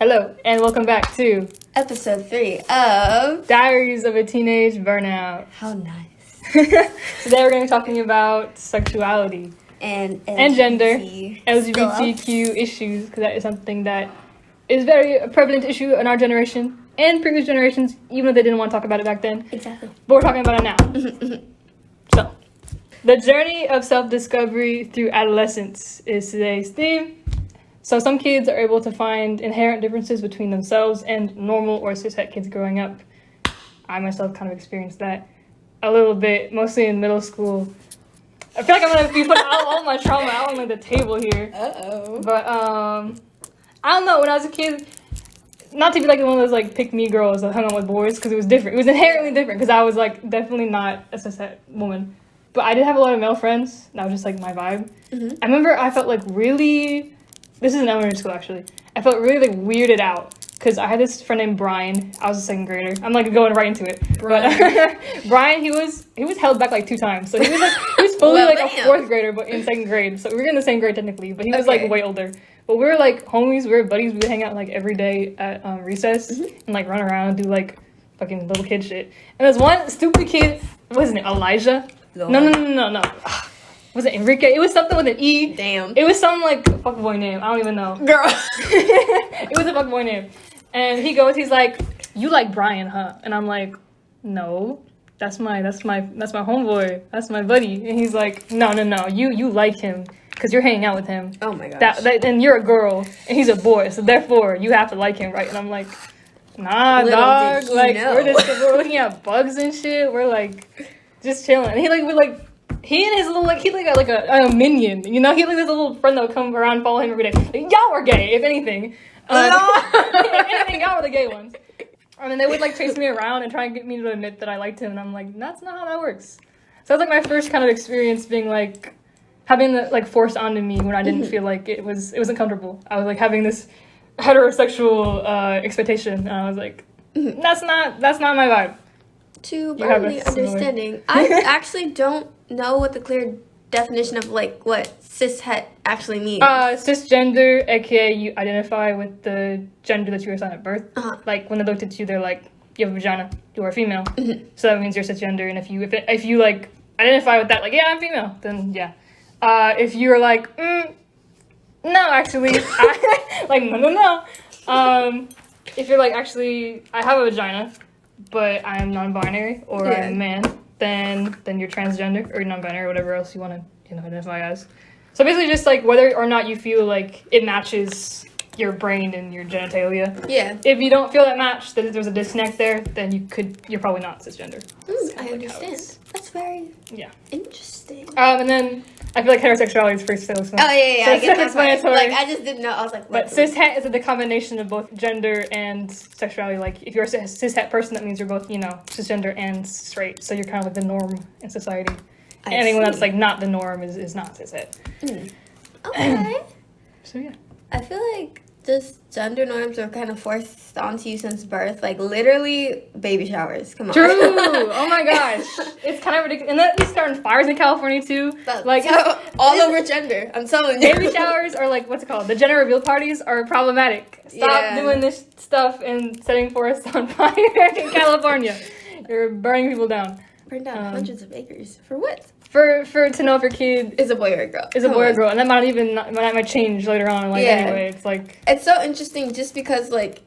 Hello, and welcome back to episode 3 of Diaries of a Teenage Burnout. How nice. Today we're going to be talking about sexuality and gender, LGBTQ issues, because that is something that is very a prevalent issue in our generation and previous generations, even if they didn't want to talk about it back then. Exactly. But we're talking about it now. So, the journey of self-discovery through adolescence is today's theme. So some kids are able to find inherent differences between themselves and normal or cishet kids growing up. I myself kind of experienced that a little bit, mostly in middle school. I feel like I'm going to be putting all my trauma out on like the table here. Uh-oh. But I don't know, when I was a kid, not to be like one of those like pick-me girls that hung out with boys, because it was different. It was inherently different, because I was like definitely not a cishet woman. But I did have a lot of male friends. That was just like my vibe. Mm-hmm. I remember I felt like really... This is in elementary school, actually. I felt really, like, weirded out, because I had this friend named Brian. I was a second grader. I'm, like, going right into it. Brian. But Brian, he was held back, like, 2 times. So he was supposed to be, like, a 4th grader, but in 2nd grade. So we were in the same grade, technically, but he was, like, way older. But we were, like, homies. We were buddies. We would hang out, like, every day at recess and, like, run around and do, like, fucking little kid shit. And there's one stupid kid, wasn't it, Elijah? No. Was it Enrique? It was something with an E. Damn. It was some, like, fuckboy name. I don't even know. Girl. It was a fuckboy name. And he's like, you like Brian, huh? And I'm like, no. That's my homeboy. That's my buddy. And he's like, no. You like him because you're hanging out with him. Oh my gosh. And you're a girl and he's a boy. So therefore, you have to like him, right? And I'm like, nah, Little dog. did he Like, know. we're looking at bugs and shit. We're, like, just chilling. And he and his little, like, he like got like a minion, you know? He like this little friend that would come around and follow him every day. Like, y'all were gay, if anything. If anything, y'all were the gay ones. And then they would, like, chase me around and try and get me to admit that I liked him. And I'm like, that's not how that works. So that's, like, my first kind of experience being, like, having that, like, forced onto me when I didn't feel like it wasn't comfortable. I was, like, having this heterosexual expectation. And I was like, that's not my vibe. To probably understanding, I actually don't know what the clear definition of, like, what cishet actually means. Cisgender, aka you identify with the gender that you were assigned at birth. Uh-huh. Like, when they looked at you, they're like, you have a vagina, you are female. Mm-hmm. So that means you're cisgender, and if you like, identify with that, like, yeah, I'm female, then yeah. If you're like, no, actually, no. If you're like, actually, I have a vagina, but I am non-binary, or I'm a man, then you're transgender, or non-binary, or whatever else you want to, identify as. So basically just, like, whether or not you feel like it matches your brain and your genitalia. Yeah. If you don't feel that match, that there's a disconnect there, then you're probably not cisgender. I understand. That's very interesting. And then I feel like heterosexuality is pretty self-explanatory. Oh, yeah, I get that part. Like, I just didn't know. I was like, what? But cishet is the combination of both gender and sexuality. Like, if you're a cishet person, that means you're both, cisgender and straight. So you're kind of like the norm in society. Anyone that's, like, not the norm is not cishet. Okay. So, yeah. I feel like just gender norms are kind of forced onto you since birth. Like, literally, baby showers. Come on. True. Oh, my gosh. It's kind of ridiculous. And then they're starting fires in California, too. Like, all over gender. I'm telling you. Baby showers are, like, what's it called? The gender reveal parties are problematic. Stop doing this stuff and setting forests on fire in California. You're burning people down. Burn down hundreds of acres. For what? For to know if your kid is a boy or a girl. Is a boy or a girl. And that might change later on. Like, anyway, it's like... It's so interesting just because, like,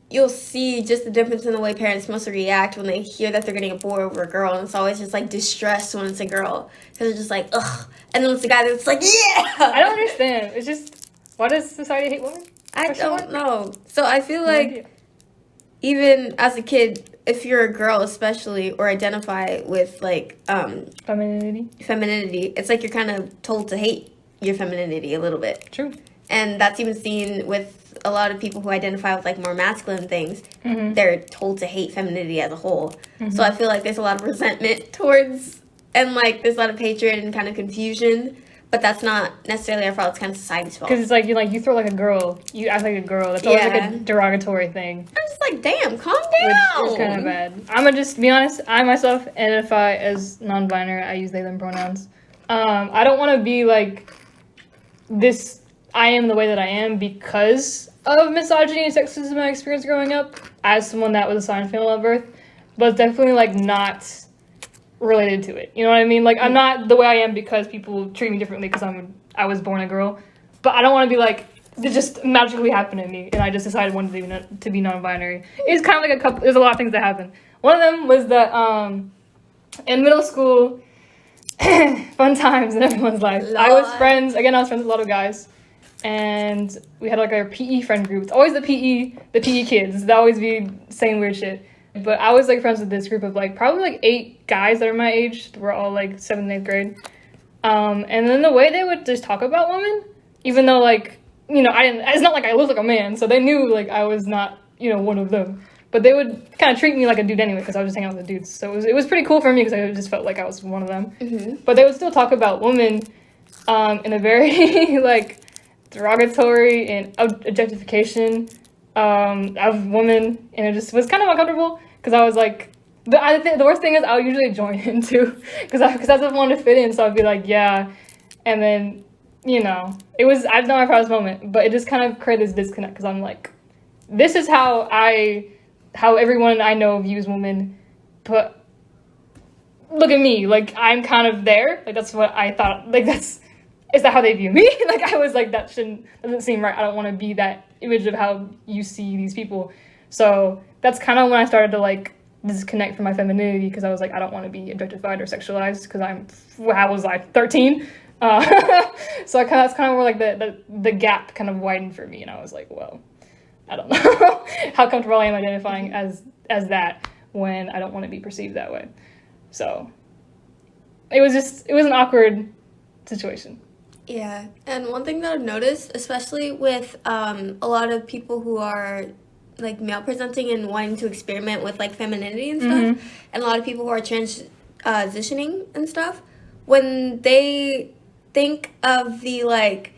you'll see just the difference in the way parents must react when they hear that they're getting a boy over a girl. And it's always just, like, distressed when it's a girl. Because it's just like, ugh. And then it's a guy that's like, yeah! I don't understand. It's just... Why does society hate women? I don't know. So I feel like even as a kid... If you're a girl especially, or identify with, like, femininity, it's like you're kind of told to hate your femininity a little bit. True. And that's even seen with a lot of people who identify with, like, more masculine things. Mm-hmm. They're told to hate femininity as a whole. Mm-hmm. So I feel like there's a lot of resentment towards, and, like, there's a lot of hatred and kind of confusion. But that's not necessarily our fault. It's kind of society's fault. Because it's like, you throw like a girl. You act like a girl. That's always like a derogatory thing. I'm just like, damn, calm down. Which is kind of bad. I'm going to just be honest. I myself identify as non-binary. I use they, them pronouns. I don't want to be like this. I am the way that I am because of misogyny and sexism I experienced growing up as someone that was assigned female at birth, but it's definitely, like, not related to it. You know what I mean? Like, I'm not the way I am because people treat me differently because I was born a girl, but I don't want to be like, it just magically happened to me, and I just decided one day to be non-binary. It's kind of like there's a lot of things that happen. One of them was that, in middle school, fun times in everyone's life. Lord. I was friends with a lot of guys, and we had like our PE friend group. It's always the PE kids. They always be saying weird shit. But I was like friends with this group of like probably like 8 guys that are my age. We're all like 7th and 8th grade. And then the way they would just talk about women, even though like, you know, it's not like I looked like a man, so they knew like I was not, you know, one of them. But they would kind of treat me like a dude anyway, because I was just hanging out with the dudes. So it was pretty cool for me, because I just felt like I was one of them. Mm-hmm. But they would still talk about women in a very, like, derogatory and objectification of women. And it just was kind of uncomfortable, because I was like... the worst thing is I would usually join in, too, because I just wanted to fit in. So I'd be like, yeah. And then, you know, I don't know my proudest moment, but it just kind of created this disconnect, because I'm like, this is how everyone I know views women, but look at me, like, I'm kind of there, like, that's what I thought, like, is that how they view me? Like, I was like, doesn't seem right, I don't want to be that image of how you see these people. So that's kind of when I started to, like, disconnect from my femininity, because I was like, I don't want to be objectified or sexualized, because how was I, 13? So that's kind of where, like, the gap kind of widened for me, and I was like, well, I don't know how comfortable I am identifying as that when I don't want to be perceived that way. So it was an awkward situation. Yeah, and one thing that I've noticed, especially with a lot of people who are like male presenting and wanting to experiment with like femininity and stuff, and a lot of people who are transitioning and stuff, when they think of the like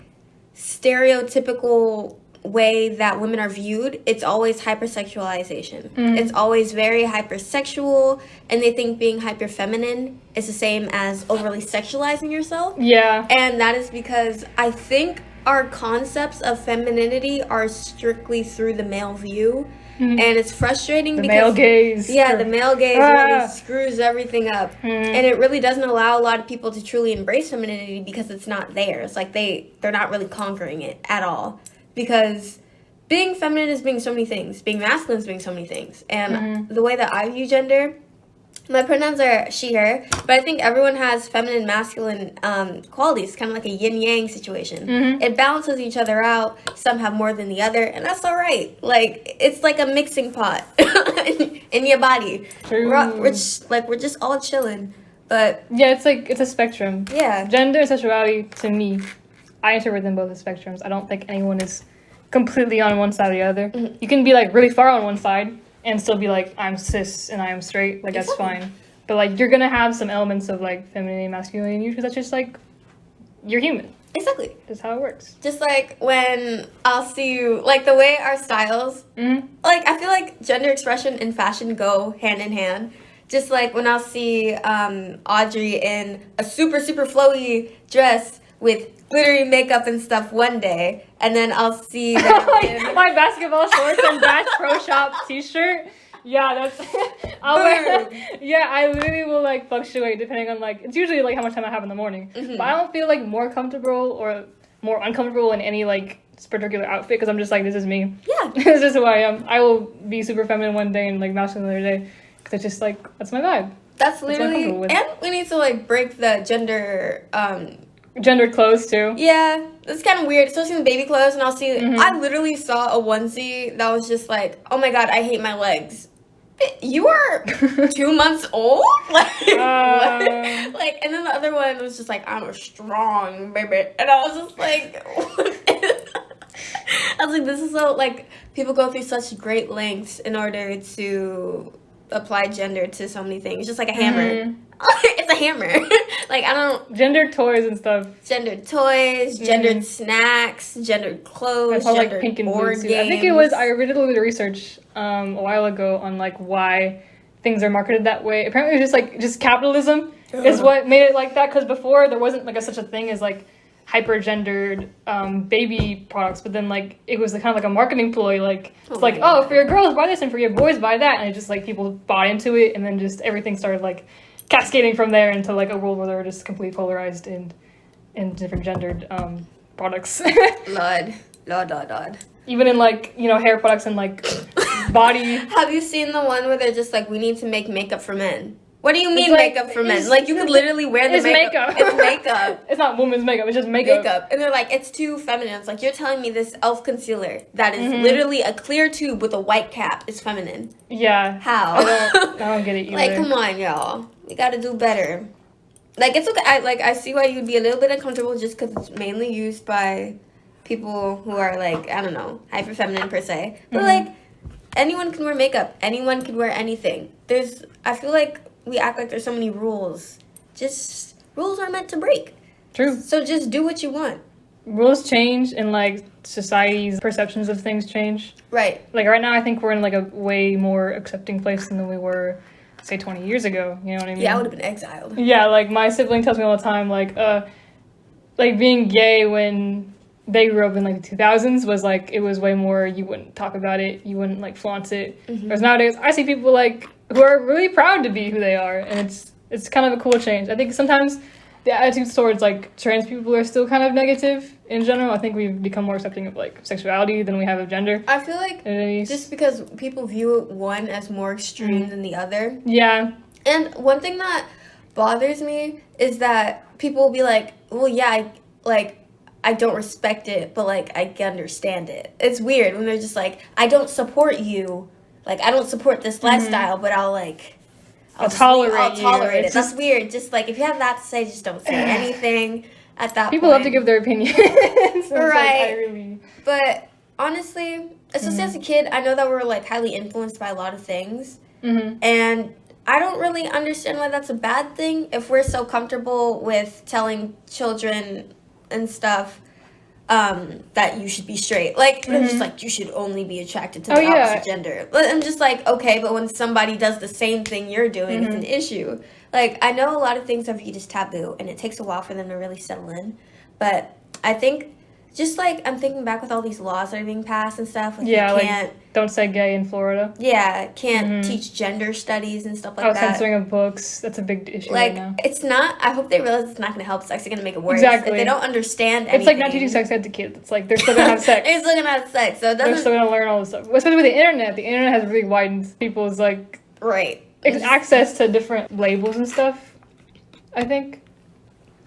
stereotypical way that women are viewed, it's always hypersexualization. It's always very hypersexual, and they think being hyperfeminine is the same as overly sexualizing yourself. Yeah. And that is because I think our concepts of femininity are strictly through the male view. And it's frustrating because... male gaze. Yeah, the male gaze really screws everything up. And it really doesn't allow a lot of people to truly embrace femininity, because it's not there. It's like they're not really conquering it at all. Because being feminine is being so many things. Being masculine is being so many things. And the way that I view gender, my pronouns are she, her, but I think everyone has feminine, masculine qualities, kind of like a yin-yang situation. It balances each other out. Some have more than the other, and that's all right. Like, it's like a mixing pot in your body. True. We're just all chilling. But yeah, it's a spectrum. Yeah. Gender and sexuality, to me, I interpret them both as spectrums. I don't think anyone is completely on one side or the other. You can be like really far on one side and still be like, I'm cis and I am straight. Like, that's fine. But like, you're gonna have some elements of like femininity and masculinity in you, because that's just like, you're human. Exactly. That's how it works. Just like when I'll see you, like the way our styles, like I feel like gender expression and fashion go hand in hand. Just like when I'll see Audrey in a super, super flowy dress with glittery makeup and stuff one day, and then I'll see that my basketball shorts and Bass Pro Shop t-shirt. Yeah, I literally will like fluctuate depending on like, it's usually like how much time I have in the morning. But I don't feel like more comfortable or more uncomfortable in any like particular outfit, because I'm just like, this is me. Yeah. This is who I am. I will be super feminine one day and like masculine the other day, because it's just like, that's my vibe. That's literally, and we need to like break the gendered clothes too. Yeah, it's kind of weird, especially in baby clothes. And I'll see, I literally saw a onesie that was just like, oh my god, I hate my legs. You are 2 months old? Like, what? Like, and then the other one was just like, I'm a strong baby. And I was just like, what? I was like, this is so, like, people go through such great lengths in order to apply gender to so many things. It's just like a hammer. It's a hammer. Like, I don't... Gendered toys and stuff. Gendered toys, gendered snacks, gendered clothes, gendered like pink and board blue, games. I think it was... I did a little bit of research a while ago on, like, why things are marketed that way. Apparently, it's just capitalism is what made it like that. Because before, there wasn't, like, such a thing as, like, hyper-gendered baby products, but then like it was kind of like a marketing ploy, like it's like, God. oh, for your girls buy this and for your boys buy that, and it just like people bought into it, and then just everything started like cascading from there into like a world where they're just completely polarized in different gendered products. Lord. Even in like, you know, hair products and like body. Have you seen the one where they're just like, we need to make makeup for men? What do you mean It's like- makeup for men? Like, you could literally wear the It's makeup. makeup. It's makeup. It's not women's makeup, it's just makeup. And they're like, it's too feminine. It's like, you're telling me this elf concealer that is literally a clear tube with a white cap is feminine. Yeah. How? I don't get it either. Like, come on, y'all. We gotta do better. Like, it's okay. I see why you'd be a little bit uncomfortable just because it's mainly used by people who are, like, I don't know, hyper feminine per se. But, like, anyone can wear makeup. Anyone can wear anything. I feel like we act like there's so many rules. Rules are meant to break. True. So just do what you want. Rules change and like society's perceptions of things change. Right. Like right now I think we're in like a way more accepting place than we were, say, 20 years ago. You know what I mean? Yeah, I would have been exiled. Yeah, like my sibling tells me all the time, like being gay when they grew up in like the 2000s was like, it was way more, you wouldn't talk about it, you wouldn't like flaunt it. Whereas nowadays I see people like who are really proud to be who they are, and it's kind of a cool change. I think sometimes the attitudes towards like trans people are still kind of negative in general. I think we've become more accepting of like sexuality than we have of gender. I feel like just because people view one as more extreme than the other. Yeah. And one thing that bothers me is that people will be like, well, yeah, I don't respect it, but like I understand it. It's weird when they're just like, I don't support you. Like, I don't support this lifestyle, but I'll tolerate it. That's weird. Just like, if you have that to say, just don't say anything at that people point. love to give their opinion. So Right. But honestly, especially as a kid, I know that we're like highly influenced by a lot of things. And I don't really understand why that's a bad thing if we're so comfortable with telling children and stuff that you should be straight. Like, they're just like, you should only be attracted to the opposite gender. But I'm just like, okay, but when somebody does the same thing you're doing, it's an issue. Like, I know a lot of things are viewed as taboo, and it takes a while for them to really settle in. But I think, just like, I'm thinking back with all these laws that are being passed and stuff. Like, you can't... Like, don't say gay in Florida. Yeah, can't teach gender studies and stuff like that. Censoring of books. That's a big issue like, right now. It's not... I hope they realize it's not going to help sex. It's going to make it worse. Exactly. If they don't understand anything... It's like not teaching sex ed to kids. It's like, they're still going to have sex. They're still going to have sex. So it doesn't... They're still going to learn all this stuff. Especially with the internet. The internet has really widened people's, like... Right. access to different labels and stuff, I think.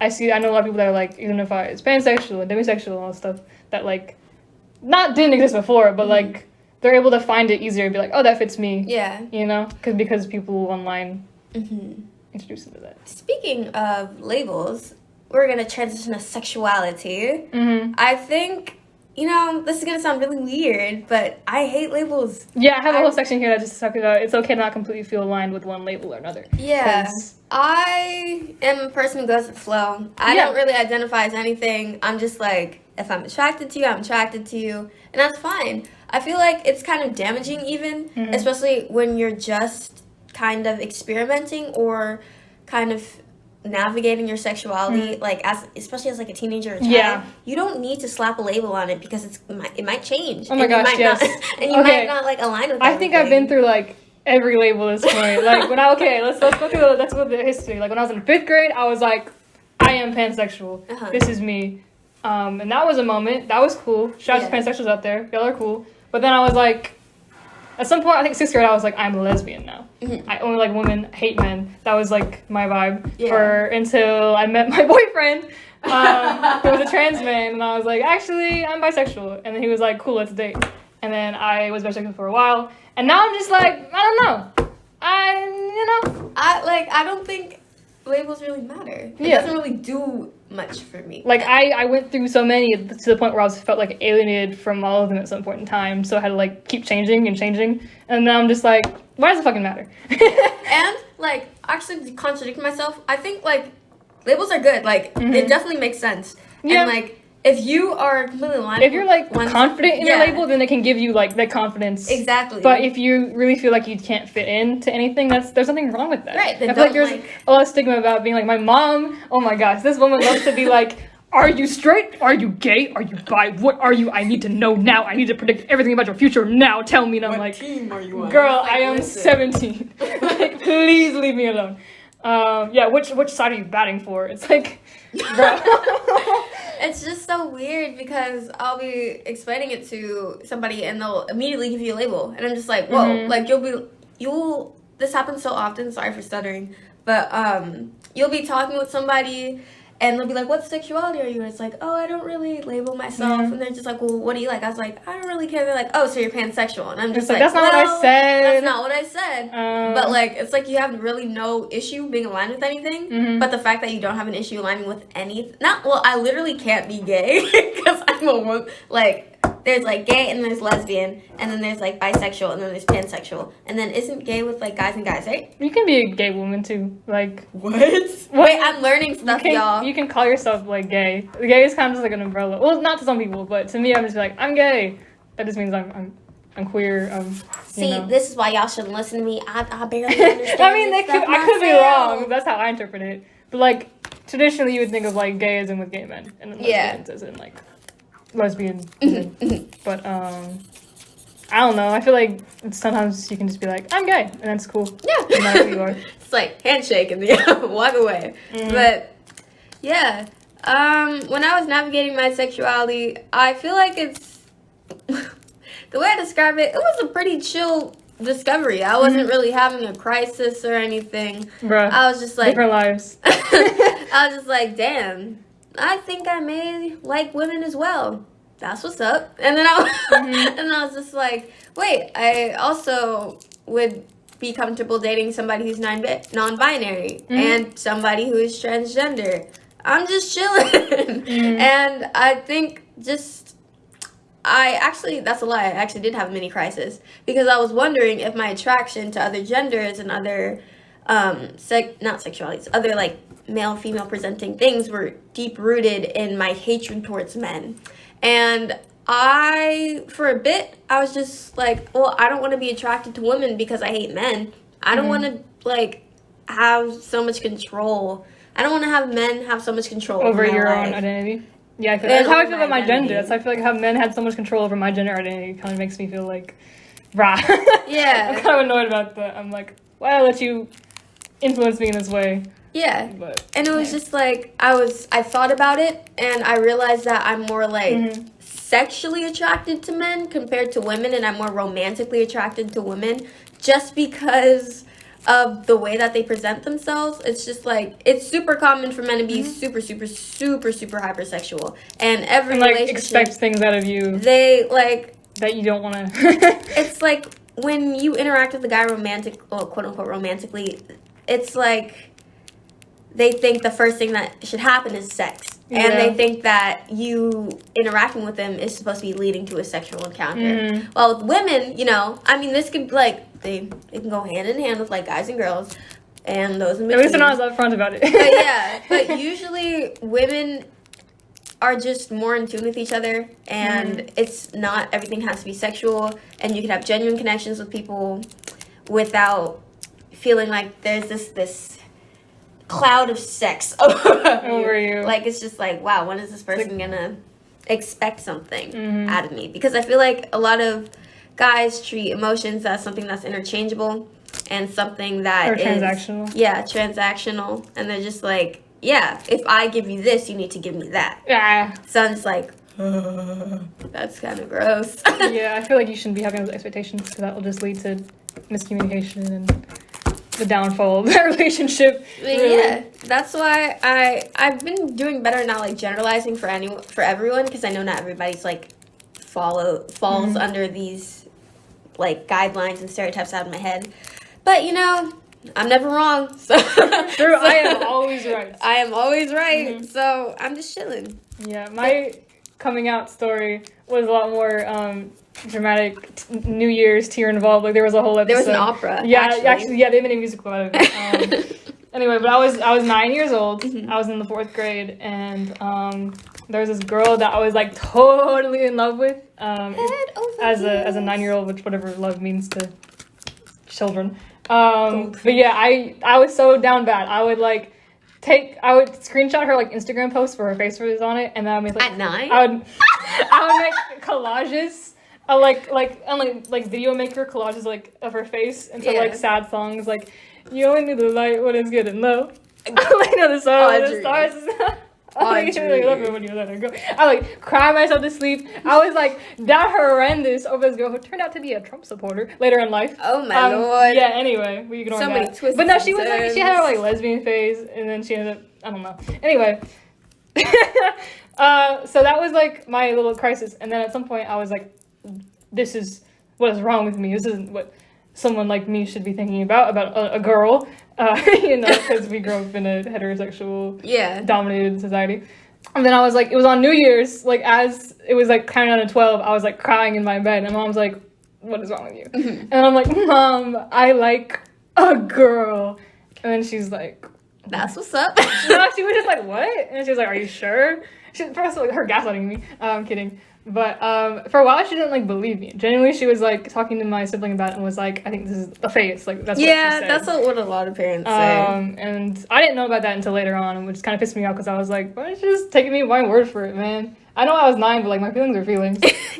I know a lot of people that are, like, identify as pansexual and demisexual and all that stuff that, like, didn't exist before, but, like, they're able to find it easier and be like, oh, that fits me. Yeah. You know? Because people online introduce them to that. Speaking of labels, we're going to transition to sexuality. I think, you know, this is going to sound really weird, but I hate labels. Yeah, I have a whole section here that just talks about it's okay to not completely feel aligned with one label or another. Yeah. I am a person who goes with the flow. I don't really identify as anything. I'm just like, if I'm attracted to you, I'm attracted to you. And that's fine. I feel like it's kind of damaging even, especially when you're just kind of experimenting or kind of navigating your sexuality, like especially as like a teenager or child. You don't need to slap a label on it because it might change. Oh my gosh, yes. And you might not like align with I think I've been through like every label at this point. Like when let's go through let's go through the history. Like when I was in 5th grade, I was like, I am pansexual. This is me. And that was a moment. That was cool. Shout out to pansexuals out there. Y'all are cool. But then I was like, at some point, I think 6th grade, I was like, I'm a lesbian now. I only like women, hate men. That was like my vibe until I met my boyfriend, who was a trans man, and I was like, actually, I'm bisexual. And then he was like, cool, let's date. And then I was bisexual for a while, and now I'm just like, I don't know. I don't think labels really matter. It doesn't really do much for me. Like I went through so many to the point where I felt like alienated from all of them at some point in time, so I had to like keep changing, and now I'm just like, why does it fucking matter? And like, actually, to contradict myself, I think like labels are good. Like it definitely makes sense. And like, if you are completely aligned, if you're like confident in your label, then it can give you like that confidence. Exactly. But if you really feel like you can't fit into anything, there's nothing wrong with that. Right. I feel like there's a lot of stigma about being like, my mom, oh my gosh, this woman loves to be like, Are you straight? Are you gay? Are you bi? What are you? I need to know now. I need to predict everything about your future now. Tell me. And I'm like, team are you on? girl, Like, I am listen. 17. Like, please leave me alone. Yeah, which side are you batting for? It's like, bro. It's just so weird because I'll be explaining it to somebody and they'll immediately give you a label. And I'm just like, whoa, like this happens so often, sorry for stuttering, but you'll be talking with somebody and they'll be like, what sexuality are you? And it's like, oh, I don't really label myself. And they're just like, well, what do you like? I was like, I don't really care. They're like, oh, so you're pansexual. And I'm just like, that's not what I said. That's not what I said. But like, it's like you have really no issue being aligned with anything. But the fact that you don't have an issue aligning with anything, I literally can't be gay because I'm a woman. Like, there's like gay and there's lesbian and then there's like bisexual and then there's pansexual. And then isn't gay with like guys and guys, right? You can be a gay woman too. Like, What? Wait, I'm learning stuff, y'all. You can call yourself like gay. Gay is kind of just like an umbrella. Well, not to some people, but to me, I'm just like, I'm gay. That just means I'm queer. See, you know. this is why y'all shouldn't listen to me. I barely understand. I mean, this stuff I could be myself. wrong. That's how I interpret it. But like, traditionally, you would think of like gay as in with gay men, and then lesbians as in like lesbian. But I don't know. I feel like sometimes you can just be like, I'm gay, and that's cool. Yeah. No matter who you are. It's like handshake and then walk away. But yeah, when I was navigating my sexuality, I feel like it's the way I describe it. It was a pretty chill discovery. I wasn't really having a crisis or anything. Bruh, I was just like different lives. I was just like, damn, I think I may like women as well. That's what's up. And then I was just like, wait, I also would be comfortable dating somebody who's non-binary and somebody who is transgender. I'm just chilling. And I think that's a lie. I actually did have a mini crisis because I was wondering if my attraction to other genders and other not sexualities, other like male, female presenting things were deep rooted in my hatred towards men. And for a bit, I was just like, well, I don't want to be attracted to women because I hate men. I don't want to like have so much control. I don't want to have men have so much control over your life. own identity. Yeah, that's how I feel about my gender. That's how I feel like how men had so much control over my gender identity kind of makes me feel like, rah. Yeah. I'm kind of annoyed about that. I'm like, why I let you influence me in this way? Yeah. But, and it was just like, I thought about it and I realized that I'm more like sexually attracted to men compared to women, and I'm more romantically attracted to women just because of the way that they present themselves. It's just like, it's super common for men to be super, super, super, super hypersexual. And every like relationship, expect things out of you they like that you don't want to. It's like when you interact with a guy quote unquote romantically, it's like they think the first thing that should happen is sex. Yeah. And they think that you interacting with them is supposed to be leading to a sexual encounter. Well, with women, I mean, this could, like, they can go hand in hand with, like, guys and girls and those in between. At least they're not as upfront about it. But usually women are just more in tune with each other, and it's not everything has to be sexual, and you can have genuine connections with people without feeling like there's this cloud of sex over you. Like, it's just like, wow, when is this person gonna expect something out of me? Because I feel like a lot of guys treat emotions as something that's interchangeable and something that is transactional. Yeah, transactional. And they're just like, yeah, if I give you this, you need to give me that. Yeah. So I'm just like, that's kind of gross. Yeah, I feel like you shouldn't be having those expectations because that will just lead to miscommunication and the downfall of that relationship. Really. Yeah, that's why I've been doing better now, like generalizing for everyone, because I know not everybody's like falls under these like guidelines and stereotypes out of my head. But I'm never wrong. So true, I am always right. I am always right. So I'm just chilling. Yeah, my coming out story was a lot more dramatic. New Year's tear involved. Like there was a whole episode. There was an opera. Yeah, actually, they made a musical out of it. Anyway, but I was 9 years old. I was in the 4th grade, and there was this girl that I was like totally in love with. As a 9-year-old, which whatever love means to children. But yeah, I was so down bad. I would like I would screenshot her like Instagram posts where her face was on it, and then I would make like At night? I would make collages. Like video maker collages like of her face and so like sad songs like you only need the light when it's getting low. I know the song the stars. I love it when you let her go. I like cry myself to sleep. I was like that horrendous over this girl who turned out to be a Trump supporter later in life. Oh my lord. Yeah. Anyway, we ignore so that. Many twists. But no, she was like she had her like lesbian phase, and then she ended up I don't know. Anyway. So that was like my little crisis, and then at some point I was like, this is what is wrong with me. This isn't what someone like me should be thinking about a girl, because we grew up in a heterosexual, dominated society. And then I was like, it was on New Year's, like as it was like counting down to 12, I was like crying in my bed, and Mom's like, what is wrong with you? Mm-hmm. And I'm like, Mom, I like a girl. And then she's like, that's what's up. No, she was just like, what? And she was like, are you sure? First of all, her gaslighting me. I'm kidding. But for a while, she didn't like believe me. Genuinely, she was like talking to my sibling about it and was like, I think this is a phase. Like that's what she said. That's what a lot of parents say. And I didn't know about that until later on, which kind of pissed me off because I was like, why don't you just take me my word for it, man? I know I was 9, but like my feelings are feelings.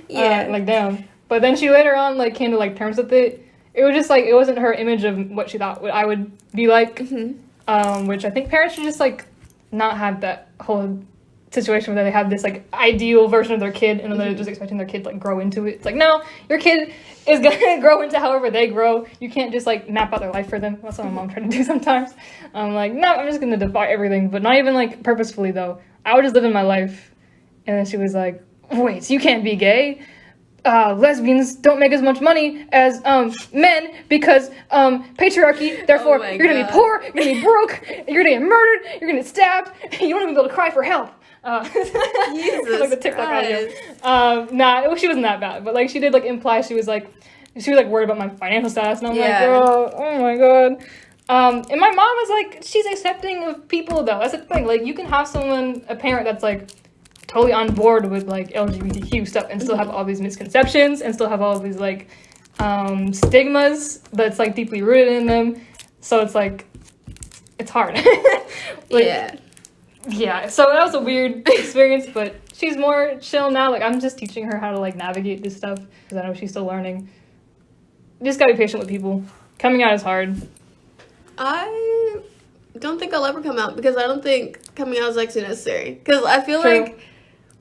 Like damn. But then she later on like came to like terms with it. It was just like it wasn't her image of what she thought I would be like. Mm-hmm. Which I think parents should just like not have that whole situation where they have this like ideal version of their kid and then they're just expecting their kid to like grow into it. It's like, no, your kid is gonna grow into however they grow. You can't just like map out their life for them. That's what my mom tried to do sometimes. I'm like, no, I'm just gonna defy everything, but not even like purposefully though. I would just live in my life. And then she was like, wait, so you can't be gay? Lesbians don't make as much money as men because patriarchy, therefore you're gonna be poor, you're gonna be broke, you're gonna get murdered, you're gonna get stabbed, you won't even be able to cry for help. Jesus like the TikTok audio. She wasn't that bad, but like she did like imply she was like worried about my financial status, and I'm like, girl, oh my god. And my mom was like, she's accepting of people though. That's the thing. Like you can have a parent that's like totally on board with like LGBTQ stuff and still have all these misconceptions and still have all these like stigmas that's like deeply rooted in them. So it's like it's hard. Yeah, so that was a weird experience, but she's more chill now. Like, I'm just teaching her how to, like, navigate this stuff, because I know she's still learning. You just gotta be patient with people. Coming out is hard. I don't think I'll ever come out, because I don't think coming out is actually necessary. Because I feel like,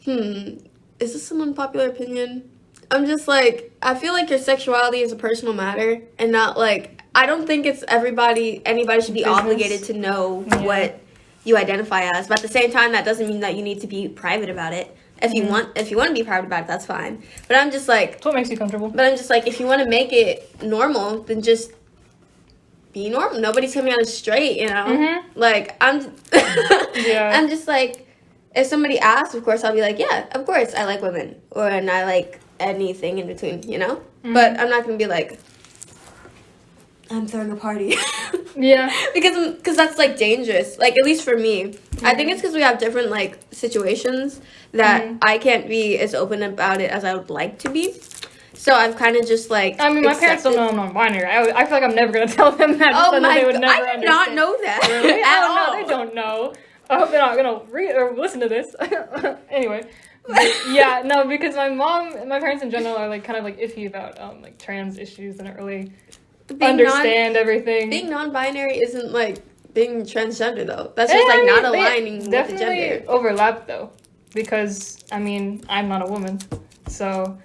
is this an unpopular opinion? I'm just, like, I feel like your sexuality is a personal matter, and not, like, I don't think it's anybody should be obligated to know what you identify as, but at the same time, that doesn't mean that you need to be private about it. If you want to be private about it, that's fine. But I'm just like, it's what makes you comfortable. But I'm just like, if you want to make it normal, then just be normal. Nobody's coming out as straight, you know. Mm-hmm. Like I'm just like, if somebody asks, of course I'll be like, yeah, of course I like women, and I like anything in between, you know. Mm-hmm. But I'm not gonna be like, I'm throwing a party. Yeah. Because that's, like, dangerous. Like, at least for me. Mm-hmm. I think it's because we have different, like, situations that I can't be as open about it as I would like to be. So I've kind of just, like, I mean, my parents don't know I'm non-binary. I feel like I'm never going to tell them that. Oh, my they would God. never I did not know that. Really? No, they don't know. I hope they're not going to read or listen to this. Anyway. Yeah, no, because my mom and my parents in general are, like, kind of, like, iffy about, like, trans issues and don't really understand everything. Being non-binary isn't like being transgender though. That's just like not aligning with the gender. Definitely overlap though, because I mean I'm not a woman, so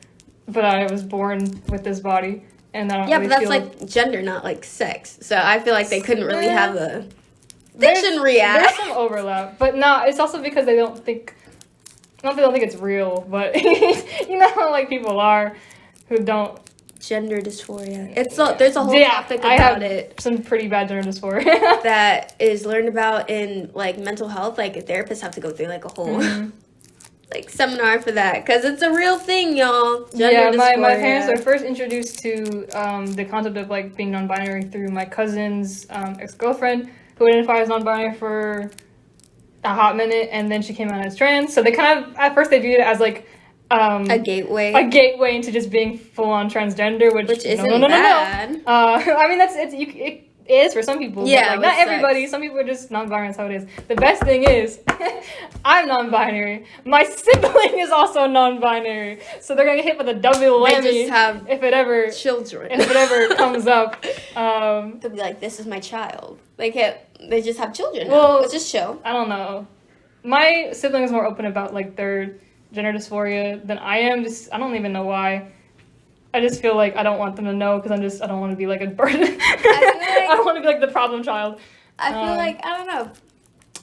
but I was born with this body, and I don't really but that's feel like gender, not like sex. So I feel like they couldn't really have a. They shouldn't react. There's some overlap, but no, it's also because they don't think. Not that they don't think it's real, but you know how like people are who don't. Gender dysphoria. There's a whole topic about it. Some pretty bad gender dysphoria that is learned about in like mental health. Like therapists have to go through like a whole like seminar for that because it's a real thing, y'all. Gender dysphoria. My parents were first introduced to the concept of like being non-binary through my cousin's ex-girlfriend who identified as non-binary for a hot minute, and then she came out as trans. So they kind of at first they viewed it as like. A gateway into just being full on transgender, which isn't bad. I mean, is for some people. Yeah, but, like, not with everybody. sex. Some people are just non-binary. That's how it is. The best thing is, I'm non-binary. My sibling is also non-binary, so they're gonna get hit with a double whammy. They just have if it ever children. if it ever comes up. They'll be like, "This is my child." They can't. They just have children. Well, it's just show. I don't know. My sibling is more open about like their gender dysphoria than I am. Just I don't even know why. I just feel like I don't want them to know because I don't want to be like a burden. I don't want to be like the problem child. I feel like I don't know.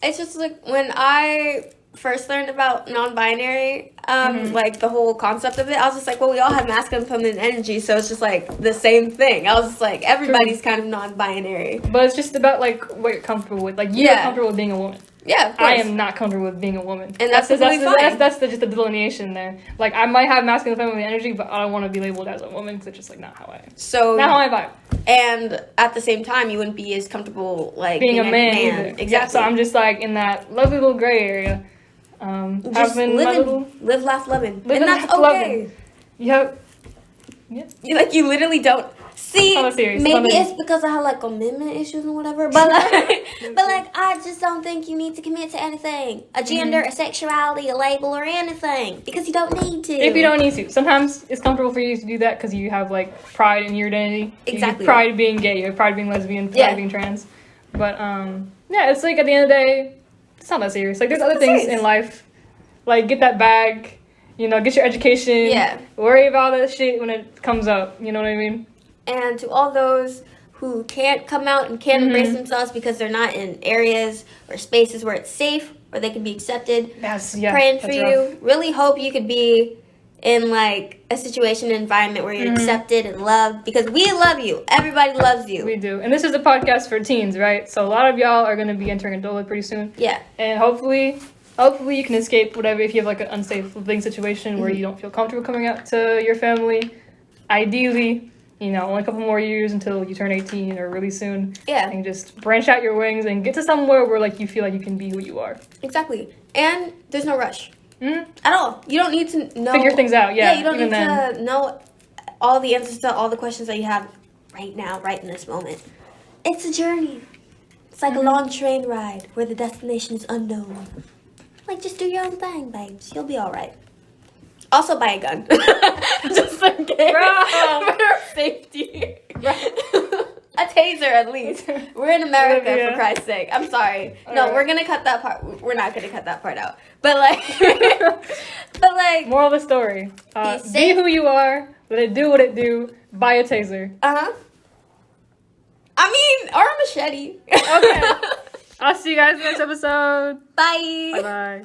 It's just like when I first learned about non-binary, like the whole concept of it, I was just like, well, we all have masculine and feminine energy, so it's just like the same thing. I was just like, everybody's kind of non-binary. But it's just about like what you're comfortable with. Like you're comfortable with being a woman. Yeah, of course. I am not comfortable with being a woman. And that's fine. That's just the delineation there. Like I might have masculine and feminine energy, but I don't want to be labeled as a woman because it's just like not how I am. So not how I vibe. And at the same time, you wouldn't be as comfortable like being a man either. Exactly. Yeah, so I'm just like in that lovely little gray area. Just live, laugh, loving. And that's okay. Loving. Yep. Yeah. You literally don't see. Maybe it's because I have like commitment issues and whatever, but like I just don't think you need to commit to anything, a gender, a sexuality, a label, or anything, because you don't need to. If you don't need to, sometimes it's comfortable for you to do that because you have like pride in your identity. Exactly. You have pride in being gay. You have pride in being lesbian. Pride in being trans. But yeah, it's like at the end of the day, it's not that serious. Like there's other things in life, like get that bag. You know, get your education. Yeah. Worry about that shit when it comes up. You know what I mean? And to all those who can't come out and can't embrace themselves because they're not in areas or spaces where it's safe or they can be accepted, praying for you. Really hope you could be in like a situation and environment where you're accepted and loved, because we love you. Everybody loves you. We do. And this is a podcast for teens, right? So a lot of y'all are going to be entering adulthood pretty soon. Yeah. And hopefully you can escape whatever if you have like an unsafe living situation where you don't feel comfortable coming out to your family. Ideally, you know, only a couple more years until you turn 18 or really soon. Yeah. And just branch out your wings and get to somewhere where like you feel like you can be who you are. Exactly. And there's no rush. At all. You don't need to know. Figure things out, yeah. You don't need to know all the answers to all the questions that you have right now, right in this moment. It's a journey. It's like a long train ride where the destination is unknown. Like, just do your own thing, babes. You'll be all right. Also, buy a gun. Just in case. For safety. A taser, at least. We're in America, for Christ's sake. I'm sorry. We're going to cut that part. We're not going to cut that part out. But, like... Moral of the story. Be who you are. Let it do what it do. Buy a taser. I mean, or a machete. Okay. I'll see you guys in the next episode. Bye. Bye-bye.